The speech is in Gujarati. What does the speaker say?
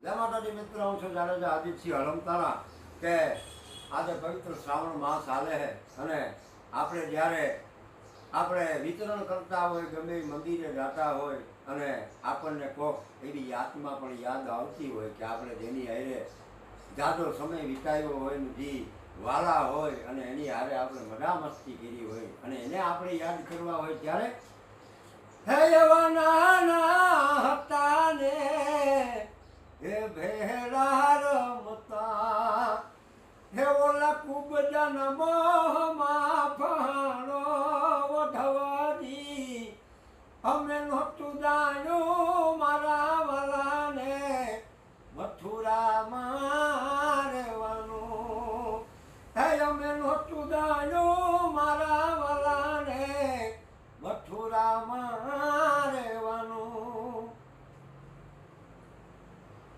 જય માતાજી મિત્ર, હું છું જાડેજા આદિત્ય હળમતાણા કે આજે પવિત્ર શ્રાવણ માસ હાલે છે અને આપણે જ્યારે આપણે વિતરણ કરતા હોય, ગમે મંદિરે જતા હોય અને આપણને કોક એવી આત્મા પણ યાદ આવતી હોય કે આપણે જેની હારે જાજો સમય વિતાવ્યો હોય ને જે વાલા હોય અને એની હારે આપણે મજા મસ્તી કરી હોય અને એને આપણે યાદ કરવા હોય ત્યારે હે એવા નાના હતા ને હે ભેળા રમતા, હે ઓલા કુબજાના મોહમાં ભાણો વઢવાજી, અમે નહોતું જાણ્યું